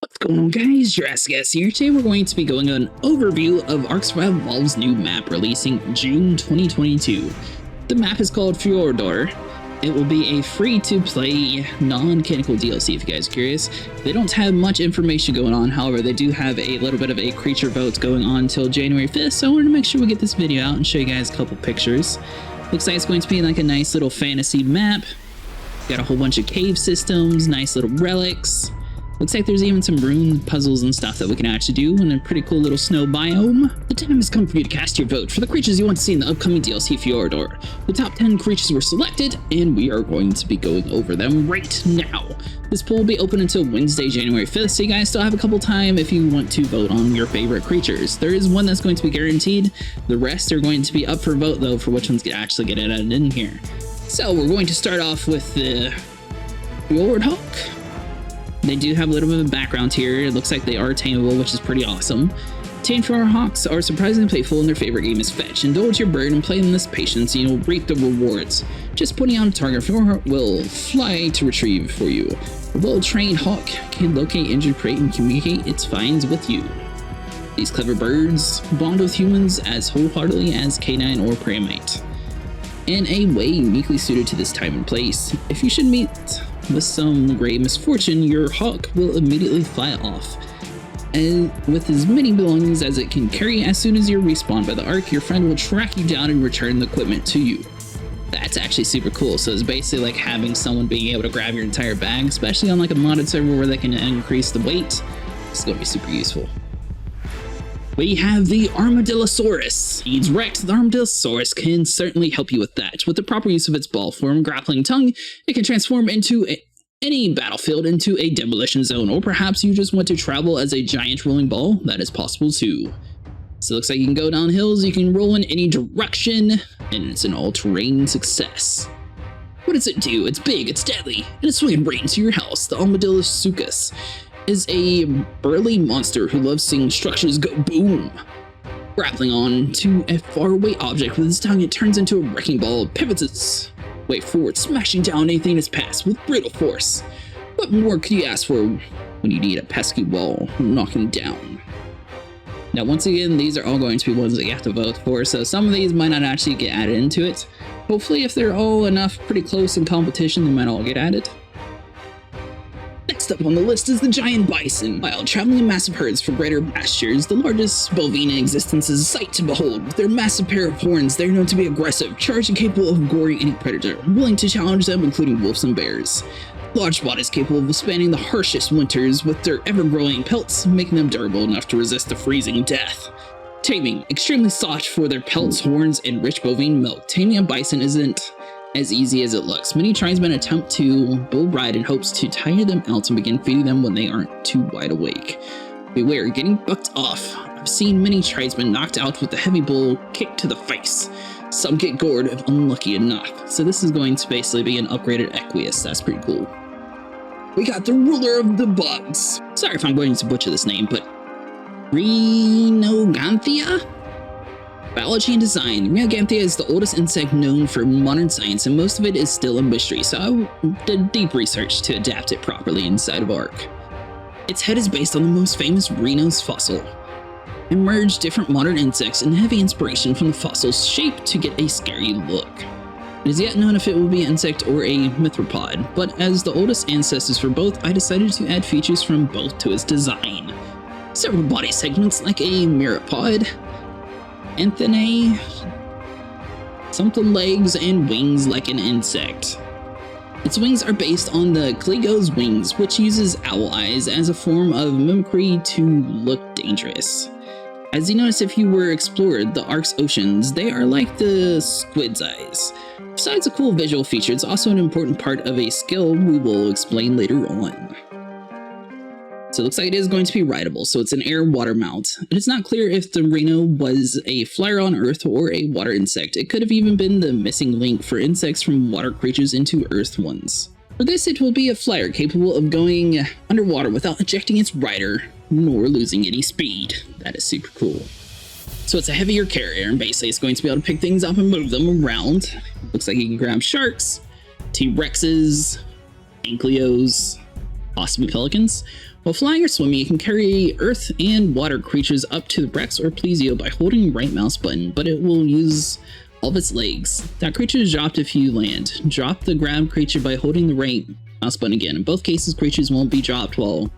What's going on, guys? Jurassic here. Today we're going to be going on an overview of Ark Survival Evolved's new map releasing June 2022. The map is called Fjordur. It will be a free-to-play, non-canonical DLC if you guys are curious. They don't have much information going on, however they do have a little bit of a creature vote going on until January 5th, so I wanted to make sure we get this video out and show you guys a couple pictures. Looks like it's going to be like a nice little fantasy map. Got a whole bunch of cave systems, nice little relics. Looks like there's even some rune puzzles and stuff that we can actually do in a pretty cool little snow biome. The time has come for you to cast your vote for the creatures you want to see in the upcoming DLC Fjordur. The top 10 creatures were selected, and we are going to be going over them right now. This poll will be open until Wednesday, January 5th, so you guys still have a couple time if you want to vote on your favorite creatures. There is one that's going to be guaranteed. The rest are going to be up for vote, though, for which ones can actually get added in here. So we're going to start off with the Fjordur. They do have a little bit of a background here. It looks like they are tameable, which is pretty awesome. Tame Fjordhawks are surprisingly playful, and their favorite game is fetch. Indulge your bird and play in this patience, and you'll reap the rewards. Just putting on a target, Fjordhawk will fly to retrieve for you. A well-trained hawk can locate injured prey and communicate its finds with you. These clever birds bond with humans as wholeheartedly as canine or prey might, in a way uniquely suited to this time and place. If you should meet with some grave misfortune, your hawk will immediately fly off, and with as many belongings as it can carry. As soon as you're respawned by the Ark, your friend will track you down and return the equipment to you. That's actually super cool. So it's basically like having someone being able to grab your entire bag, especially on like a modded server where they can increase the weight. It's going to be super useful. We have the Armadillosaurus. He's wrecked. The Armadillosaurus can certainly help you with that. With the proper use of its ball form grappling tongue, it can transform into any battlefield into a demolition zone, or perhaps you just want to travel as a giant rolling ball. That is possible too. So it looks like you can go down hills, you can roll in any direction, and it's an all-terrain success. What does it do? It's big, it's deadly, and it's swinging right into your house. The Armadillosaurus is a burly monster who loves seeing structures go boom. Grappling on to a faraway object with its tongue, it turns into a wrecking ball, pivots its way forward, smashing down anything in its path with brutal force. What more could you ask for when you need a pesky wall knocking down? Now, once again, these are all going to be ones that you have to vote for, so some of these might not actually get added into it. Hopefully, if they're all enough pretty close in competition, they might all get added. Next up on the list is the giant bison. While traveling in massive herds for greater pastures, the largest bovine in existence is a sight to behold. With their massive pair of horns, they're known to be aggressive, charged and capable of goring any predator, willing to challenge them, including wolves and bears. Large bodies capable of withstanding the harshest winters with their ever-growing pelts, making them durable enough to resist the freezing death. Taming. Extremely sought for their pelts, horns, and rich bovine milk, taming a bison isn't as easy as it looks. Many tribesmen attempt to bull ride in hopes to tire them out and begin feeding them when they aren't too wide awake. Beware, getting bucked off. I've seen many tribesmen knocked out with a heavy bull kick to the face. Some get gored if unlucky enough. So this is going to basically be an upgraded Equius. That's pretty cool. We got the ruler of the bugs. Sorry if I'm going to butcher this name, but Rhinoganthia? Biology and design. Rhinoganthia is the oldest insect known for modern science, and most of it is still a mystery, so I did deep research to adapt it properly inside of Ark. Its head is based on the most famous Rhinos fossil, and merged different modern insects and heavy inspiration from the fossil's shape to get a scary look. It is yet known if it will be an insect or a mythropod, but as the oldest ancestors for both, I decided to add features from both to its design. Several body segments like a myriapod, antennae, something legs, and wings like an insect. Its wings are based on the Clego's wings, which uses owl eyes as a form of mimicry to look dangerous. As you notice if you were explored the Ark's oceans, they are like the squid's eyes. Besides a cool visual feature, it's also an important part of a skill we will explain later on. So it looks like it is going to be rideable, so it's an air-water mount. It is not clear if the Rhino was a flyer on Earth or a water insect. It could have even been the missing link for insects from water creatures into Earth ones. For this, it will be a flyer capable of going underwater without ejecting its rider, nor losing any speed. That is super cool. So it's a heavier carrier, and basically it's going to be able to pick things up and move them around. Looks like you can grab sharks, T-Rexes, Ankylos, possibly pelicans. While flying or swimming, you can carry earth and water creatures up to the Rex or Plesio by holding the right mouse button, but it will use all of its legs. That creature is dropped if you land. Drop the grab creature by holding the right mouse button again. In both cases, creatures won't be dropped while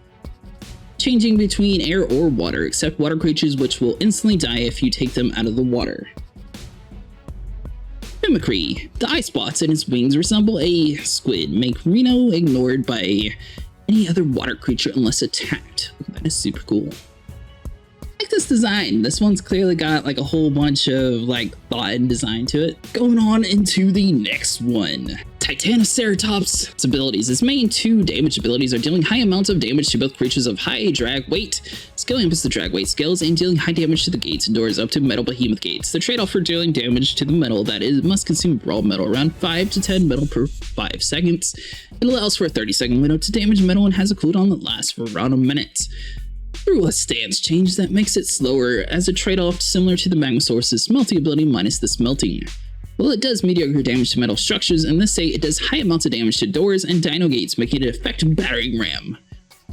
changing between air or water, except water creatures, which will instantly die if you take them out of the water. Mimicry. The eye spots in its wings resemble a squid. Make Reno ignored by any other water creature unless attacked. That is super cool. I like this design. This one's clearly got like a whole bunch of like thought and design to it. Going on into the next one. Titanoceratops. Its abilities. Its main 2 damage abilities are dealing high amounts of damage to both creatures of high drag weight, scaling up the drag weight scales, and dealing high damage to the gates and doors up to metal behemoth gates. The trade-off for dealing damage to the metal, that is, must consume raw metal, around 5 to 10 metal per 5 seconds. It allows for a 30-second window to damage metal and has a cooldown that lasts for around a minute. Through a stance change that makes it slower as a trade-off similar to the Magmasaurus' smelting ability minus the smelting. While it does mediocre damage to metal structures, in this state it does high amounts of damage to doors and dino gates, making it an effective battering ram.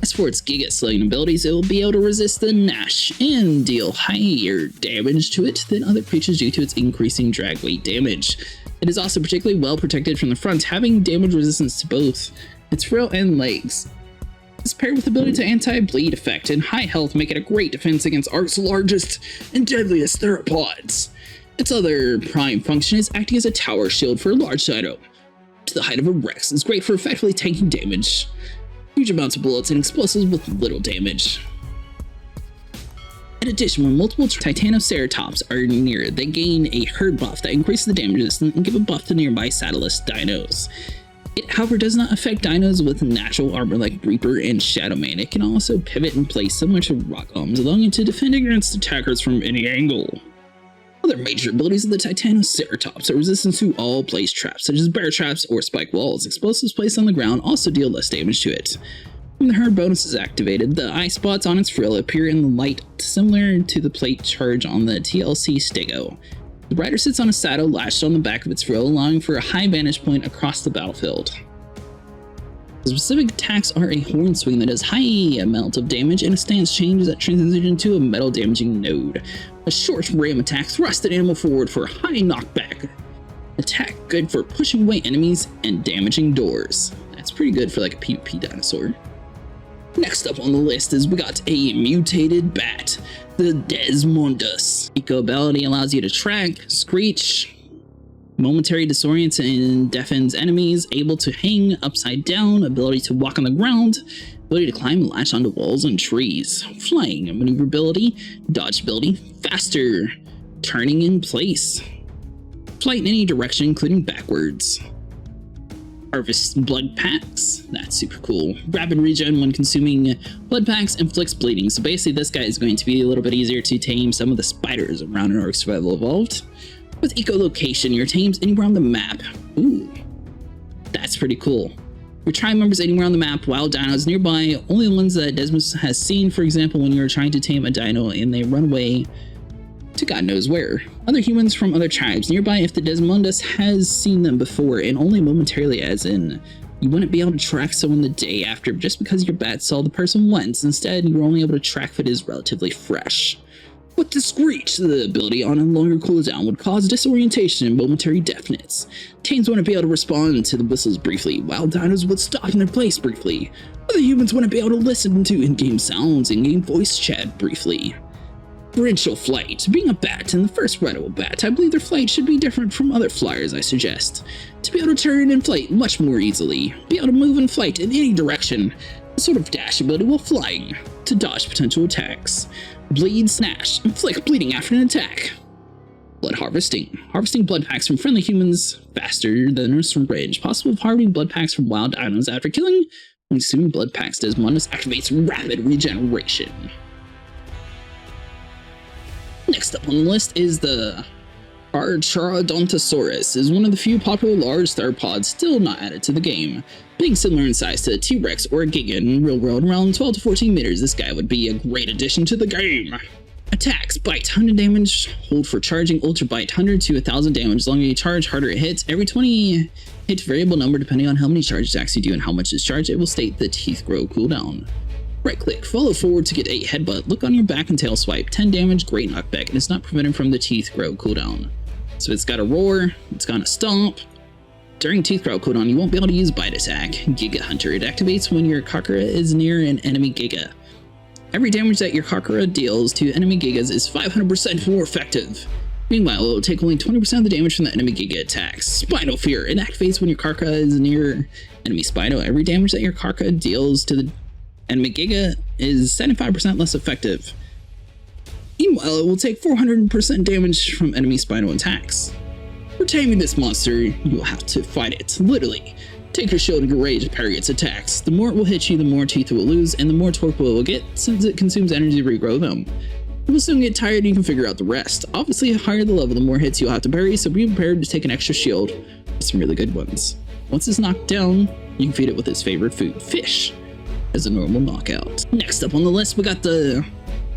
As for its Giga Slaying abilities, it will be able to resist the Gnash and deal higher damage to it than other creatures due to its increasing drag weight damage. It is also particularly well protected from the front, having damage resistance to both its frill and legs. This paired with the ability to anti-bleed effect and high health make it a great defense against Ark's largest and deadliest theropods. Its other prime function is acting as a tower shield for a large dino. To the height of a Rex, it's great for effectively tanking damage. Huge amounts of bullets and explosives with little damage. In addition, when multiple Titanoceratops are near, they gain a herd buff that increases the damage resistance and give a buff to nearby saddleless dinos. It, however, does not affect dinos with natural armor like Reaper and Shadowman. It can also pivot in place similar to rock bombs, allowing it to defend against attackers from any angle. Other major abilities of the Titanoceratops are resistance to all place traps, such as bear traps or spike walls. Explosives placed on the ground also deal less damage to it. When the herd bonus is activated, the eye spots on its frill appear in the light, similar to the plate charge on the TLC Stego. The rider sits on a saddle lashed on the back of its frill, allowing for a high vantage point across the battlefield. The specific attacks are a horn swing that does high amount of damage and a stance change that transitions into a metal damaging node. A short ram attack thrusts an animal forward for a high knockback. Attack good for pushing away enemies and damaging doors. That's pretty good for like a PvP dinosaur. Next up on the list is we got a mutated bat, the Desmondus. Eco ability allows you to track, screech, momentary disorients and deafens enemies, able to hang upside down, ability to walk on the ground, ability to climb and latch onto walls and trees, flying, maneuverability, dodge ability, faster, turning in place, flight in any direction including backwards. Harvest blood packs, that's super cool. Rapid regen when consuming blood packs inflicts bleeding, so basically this guy is going to be a little bit easier to tame some of the spiders around in Ark Survival Evolved. With echolocation, your tames anywhere on the map. Ooh, that's pretty cool. Your tribe members anywhere on the map, wild dinos nearby, only the ones that Desmondus has seen, for example, when you're trying to tame a dino and they run away to God knows where. Other humans from other tribes nearby if the Desmondus has seen them before, and only momentarily, as in, you wouldn't be able to track someone the day after just because your bat saw the person once. Instead, you're only able to track if it is relatively fresh. With the screech, the ability on a longer cooldown would cause disorientation and momentary deafness. Tames wouldn't be able to respond to the whistles briefly, wild dinos would stop in their place briefly. Other humans wouldn't be able to listen to in-game sounds, in-game voice chat briefly. Torrential flight. Being a bat and the first retinal bat, I believe their flight should be different from other flyers, I suggest. To be able to turn and flight much more easily, be able to move and flight in any direction, a sort of dash ability while flying, to dodge potential attacks. Bleed, snatch, inflict bleeding after an attack. Blood harvesting. Harvesting blood packs from friendly humans faster than a syringe. Possible of harvesting blood packs from wild dinos after killing. Consuming blood packs, Desmondus activates rapid regeneration. Next up on the list is the Archodontosaurus. Is one of the few popular large theropods still not added to the game. Being similar in size to a T-Rex or a Giga in real world, around 12 to 14 meters, this guy would be a great addition to the game. Attacks, bite, 100 damage, hold for charging, ultra bite, 100 to 1000 damage. The longer you charge, harder it hits. Every 20 hit variable number depending on how many charge attacks you do and how much is charged, it will state the teeth grow cooldown. Right click, follow forward to get a headbutt, look on your back and tail swipe, 10 damage, great knockback, and it's not prevented from the teeth grow cooldown. So it's got a roar, it's got a stomp. During teeth grow cooldown, you won't be able to use bite attack. Giga Hunter, it activates when your Kakura is near an enemy Giga. Every damage that your Kakura deals to enemy Gigas is 500% more effective. Meanwhile, it will take only 20% of the damage from the enemy Giga attacks. Spino Fear, it activates when your Kakura is near enemy Spino. Every damage that your Kakura deals to the enemy Giga is 75% less effective. Meanwhile, it will take 400% damage from enemy Spino attacks. For taming this monster, you will have to fight it, literally. Take your shield and get ready to parry its attacks. The more it will hit you, the more teeth it will lose, and the more torpor it will get, since it consumes energy to regrow them. You will soon get tired and you can figure out the rest. Obviously, the higher the level, the more hits you'll have to parry, so be prepared to take an extra shield with some really good ones. Once it's knocked down, you can feed it with its favorite food, fish, as a normal knockout. Next up on the list, we got the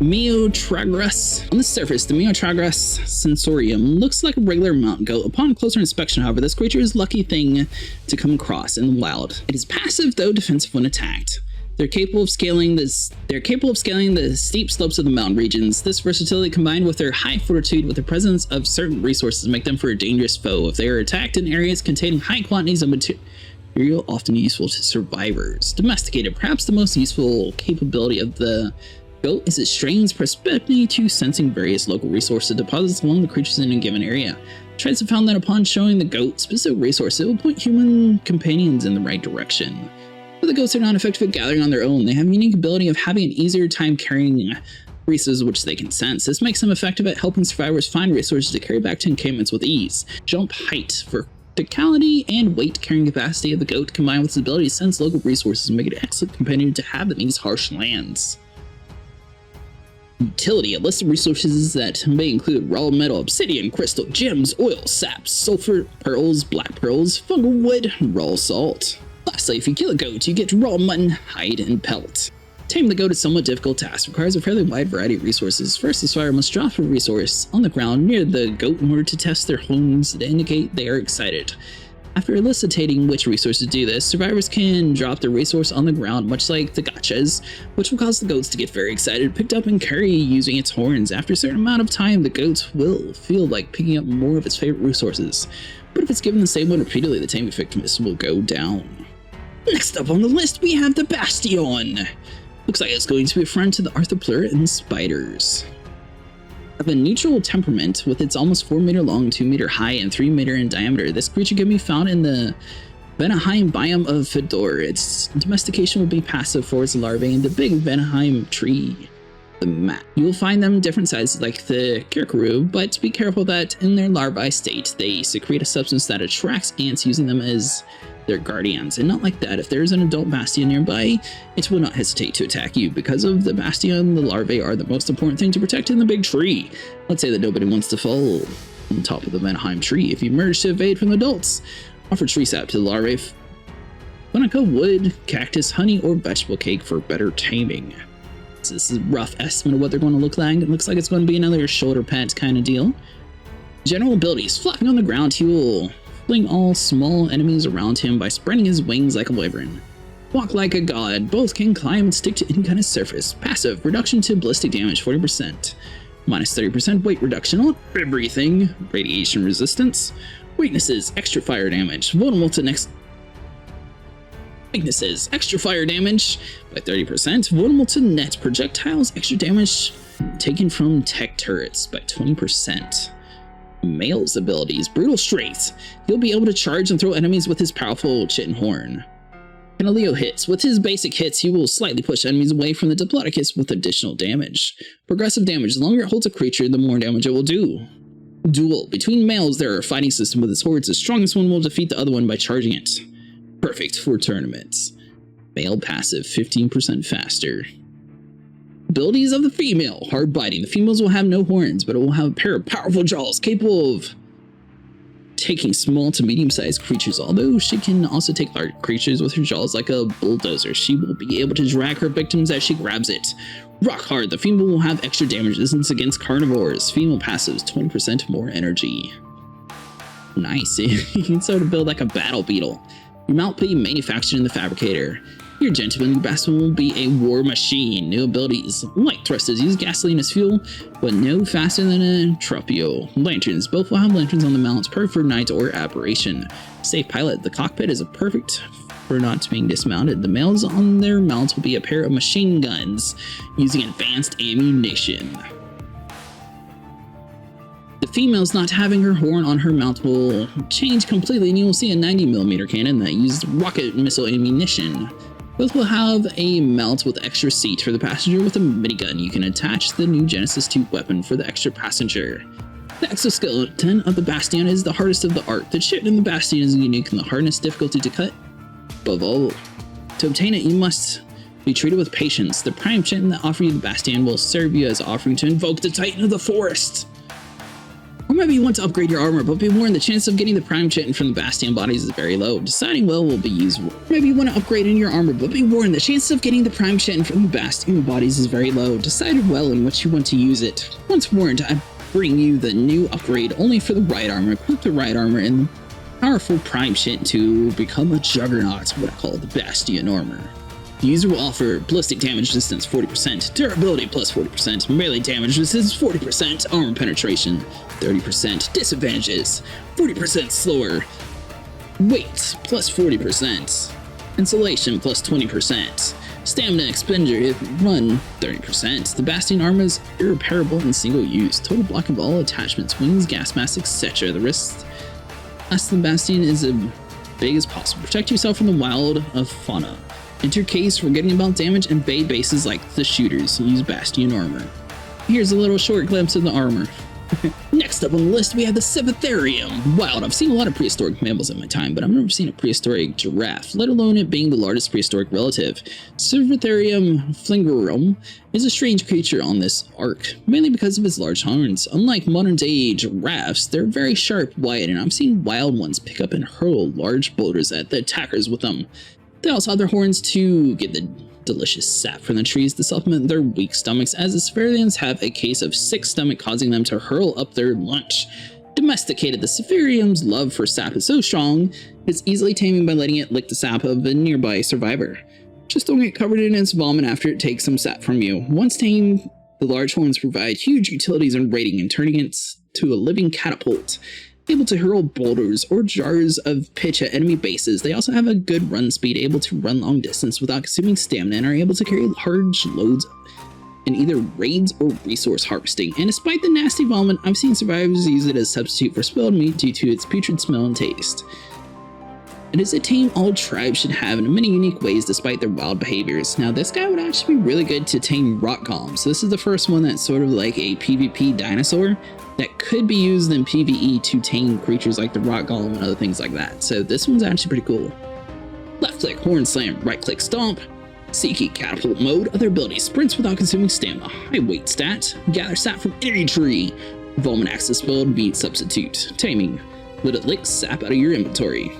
Miotragus. On the surface, the Miotragus sensorium looks like a regular mountain goat. Upon closer inspection, however, this creature is a lucky thing to come across in the wild. It is passive, though defensive when attacked. They're capable of scaling the steep slopes of the mountain regions. This versatility combined with their high fortitude with the presence of certain resources make them for a dangerous foe. If they are attacked in areas containing high quantities of material, often useful to survivors. Domesticated, perhaps the most useful capability of the goat is its strange perspective to sensing various local resources deposits along the creatures in a given area. Tribes have found that upon showing the goat specific resources, it will point human companions in the right direction. But the goats are not effective at gathering on their own. They have a unique ability of having an easier time carrying resources which they can sense. This makes them effective at helping survivors find resources to carry back to encampments with ease. Jump height, verticality, and weight carrying capacity of the goat combined with its ability to sense local resources make it an excellent companion to have in these harsh lands. Utility, a list of resources that may include raw metal, obsidian, crystal, gems, oil, sap, sulfur, pearls, black pearls, fungal wood, raw salt. Lastly, if you kill a goat, you get raw mutton, hide, and pelt. Taming the goat is a somewhat difficult task, requires a fairly wide variety of resources. First, the survivor must drop a resource on the ground near the goat in order to test their horns to indicate they are excited. After elucidating which resources do this, survivors can drop the resource on the ground, much like the gotchas, which will cause the goats to get very excited, picked up and carry using its horns. After a certain amount of time, the goat will feel like picking up more of its favorite resources. But if it's given the same one repeatedly, the taming effectiveness will go down. Next up on the list, we have the Bastion. Looks like it's going to be a friend to the arthroplurid and spiders. Of a neutral temperament, with its almost 4 meter long, 2 meter high, and 3 meter in diameter, this creature can be found in the Vetherium biome of Fjordur. Its domestication will be passive for its larvae in the big Vetherium tree. The map. You will find them different sizes like the Kirkaroo, but be careful that in their larvae state, they secrete a substance that attracts ants, using them as their guardians, and not like that. If there is an adult Bastion nearby, it will not hesitate to attack you. Because of the Bastion, the larvae are the most important thing to protect in the big tree. Let's say that nobody wants to fall on top of the Vetherium tree. If you manage to evade from the adults, offer tree sap to the larvae, Bonica, wood, cactus, honey, or vegetable cake for better taming. So this is a rough estimate of what they're going to look like. It looks like it's going to be another shoulder pet kind of deal. General abilities. Flapping on the ground, he will fling all small enemies around him by spreading his wings like a wyvern. Walk like a god. Both can climb and stick to any kind of surface. Passive. Reduction to ballistic damage 40%. Minus 30% weight reduction on everything. Radiation resistance. Weaknesses. Extra fire damage. Vulnerable to next. Weaknesses. Extra fire damage by 30%. Vulnerable to net projectiles. Extra damage taken from tech turrets by 20%. Male's abilities. Brutal strength. He'll be able to charge and throw enemies with his powerful chitin horn. Canaleo hits. With his basic hits, he will slightly push enemies away from the Diplodocus with additional damage. Progressive damage. The longer it holds a creature, the more damage it will do. Duel. Between males, there are a fighting system with its hordes. The strongest one will defeat the other one by charging it. Perfect for tournaments. Male passive. 15% faster. Abilities of the female. Hard biting. The females will have no horns, but it will have a pair of powerful jaws capable of taking small to medium-sized creatures. Although she can also take large creatures with her jaws like a bulldozer. She will be able to drag her victims as she grabs it. Rock hard. The female will have extra damage resistance against carnivores. Female passives 20% more energy. Nice. You can sort of build like a battle beetle. Your mount will be manufactured in the fabricator. Your gentleman new Bastion will be a war machine. New abilities. Light thrusters use gasoline as fuel, but no faster than a Tropio. Lanterns. Both will have lanterns on the mounts, perfect for night or aberration. Safe pilot. The cockpit is perfect for not being dismounted. The males on their mounts will be a pair of machine guns using advanced ammunition. The females not having her horn on her mount will change completely, and you will see a 90mm cannon that uses rocket missile ammunition. Both will have a mount with extra seat for the passenger with a minigun. You can attach the new Genesis 2 weapon for the extra passenger. The exoskeleton of the Bastion is the hardest of the Ark. The chip in the Bastion is unique in the hardness difficulty to cut. Above all, to obtain it, you must be treated with patience. The prime chitin that offer you the Bastion will serve you as an offering to invoke the Titan of the Forest. Or maybe you want to upgrade your armor, but be warned the chance of getting the prime chitin from the Bastion bodies is very low. Deciding well will be useful. Maybe you want to upgrade in your armor, but be warned the chance of getting the prime chitin from the Bastion bodies is very low. Decide well in which you want to use it. Once warned, I bring you the new upgrade only for the right armor. Equip the right armor and powerful prime chitin to become a juggernaut, what I call the Bastion armor. The user will offer ballistic damage distance 40%, durability plus 40%, melee damage resistance 40%, armor penetration 30%, disadvantages 40% slower, weight plus 40%, insulation plus 20%, stamina expenditure run 30%. The Bastion armor is irreparable and single use. Total block of all attachments, wings, gas mask, etc. The rest of the Bastion is as big as possible. Protect yourself from the wild of fauna. Enter case, forgetting about damage, and invade bases like the shooters. Use Bastion armor. Here's a little short glimpse of the armor. Next up on the list, we have the Vetherium Wild. I've seen a lot of prehistoric mammals in my time, but I've never seen a prehistoric giraffe, let alone it being the largest prehistoric relative. Vetherium Wild is a strange creature on this ark, mainly because of its large horns. Unlike modern-day giraffes, they're very sharp, wide, and I've seen wild ones pick up and hurl large boulders at the attackers with them. They also have their horns to get the delicious sap from the trees to supplement their weak stomachs, as the Vetheriums have a case of sick stomach causing them to hurl up their lunch. Domesticated, the Vetherium's love for sap is so strong, it's easily taming by letting it lick the sap of a nearby survivor. Just don't get covered in its vomit after it takes some sap from you. Once tamed, the large horns provide huge utilities in raiding and turning it to a living catapult, able to hurl boulders or jars of pitch at enemy bases. They also have a good run speed, able to run long distance without consuming stamina, and are able to carry large loads in either raids or resource harvesting. And despite the nasty vomit, I've seen survivors use it as a substitute for spoiled meat due to its putrid smell and taste. It is a tame all tribes should have in many unique ways despite their wild behaviors. Now this guy would actually be really good to tame rock golems. So this is the first one that's sort of like a PvP dinosaur that could be used in PvE to tame creatures like the rock golem and other things like that. So this one's actually pretty cool. Left click, horn slam, right click, stomp. C key, catapult mode. Other abilities, sprints without consuming stamina. High weight stat, gather sap from any tree. Vomit access build, meat substitute. Taming, let it lick sap out of your inventory.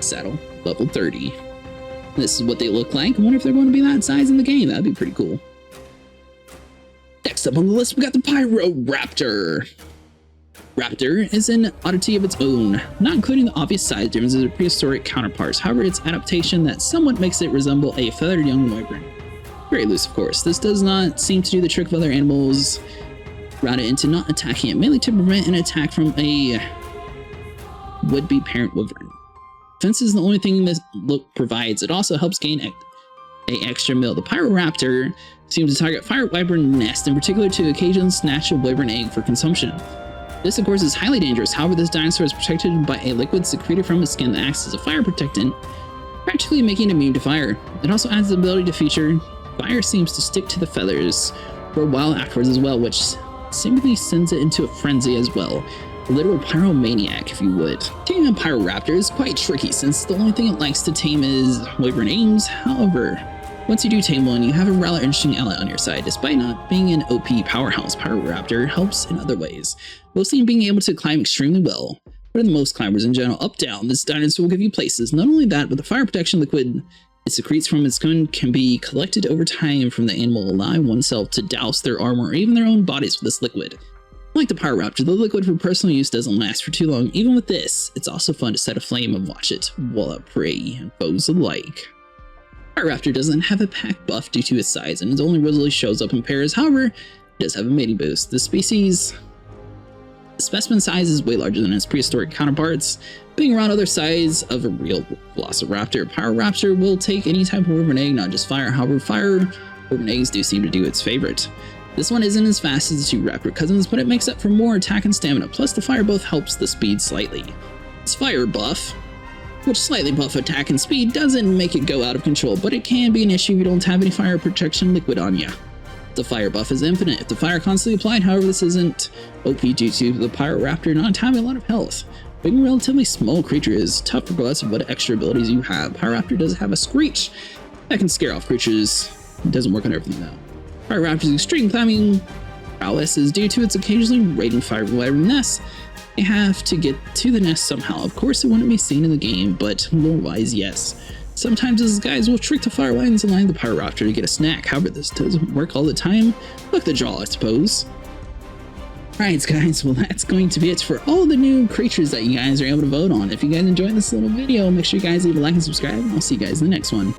Saddle, level 30. This is what they look like. I wonder if they're going to be that size in the game. That'd be pretty cool. Next up on the list, we got the Pyroraptor. Raptor is an oddity of its own, not including the obvious size differences of prehistoric counterparts. However, its adaptation that somewhat makes it resemble a feathered young wyvern. Very loose, of course. This does not seem to do the trick of other animals, route it into not attacking it, mainly to prevent an attack from a would-be parent wyvern. Fence is the only thing this look provides. It also helps gain a extra meal. The Pyroraptor seems to target fire wyvern nest, in particular to occasionally snatch a wyvern egg for consumption. This, of course, is highly dangerous. However, this dinosaur is protected by a liquid secreted from its skin that acts as a fire protectant, practically making it immune to fire. It also adds the ability to feature fire seems to stick to the feathers for a while afterwards as well, which seemingly sends it into a frenzy as well. A literal pyromaniac, if you would. Taming a Pyroraptor is quite tricky since the only thing it likes to tame is wyvern aims. However, once you do tame one, you have a rather interesting ally on your side. Despite not being an OP powerhouse, Pyroraptor helps in other ways, mostly in being able to climb extremely well. Better than most climbers in general. Up, down, this dinosaur will give you places. Not only that, but the fire protection liquid it secretes from its skin can be collected over time from the animal, allowing oneself to douse their armor or even their own bodies with this liquid. Like the Pyroraptor, the liquid for personal use doesn't last for too long. Even with this, it's also fun to set a flame and watch it while at prey and foes alike. Pyroraptor doesn't have a pack buff due to its size, and it only really shows up in pairs. However, it does have a mating boost. The specimen size is way larger than its prehistoric counterparts, being around other size of a real velociraptor. Pyroraptor will take any type of orb and egg, not just fire. However, fire orb and eggs do seem to do its favorite. This one isn't as fast as the two raptor cousins, but it makes up for more attack and stamina, plus the fire buff helps the speed slightly. Its fire buff, which slightly buff attack and speed, doesn't make it go out of control, but it can be an issue if you don't have any fire protection liquid on ya. The fire buff is infinite if the fire constantly applied. However, this isn't OP due to the Pyroraptor not having a lot of health. Being a relatively small creature is tough regardless of what extra abilities you have. Pyroraptor does have a screech that can scare off creatures. It doesn't work on everything though. Pyroraptor's extreme climbing prowess is due to its occasionally raiding fire related nests. They have to get to the nest somehow. Of course, it wouldn't be seen in the game, but lore-wise, yes. Sometimes these guys will trick the fire lines and line the Pyroraptor to get a snack. However, this doesn't work all the time. Like the jaw, I suppose. Alright guys, well that's going to be it for all the new creatures that you guys are able to vote on. If you guys enjoyed this little video, make sure you guys leave a like and subscribe, and I'll see you guys in the next one.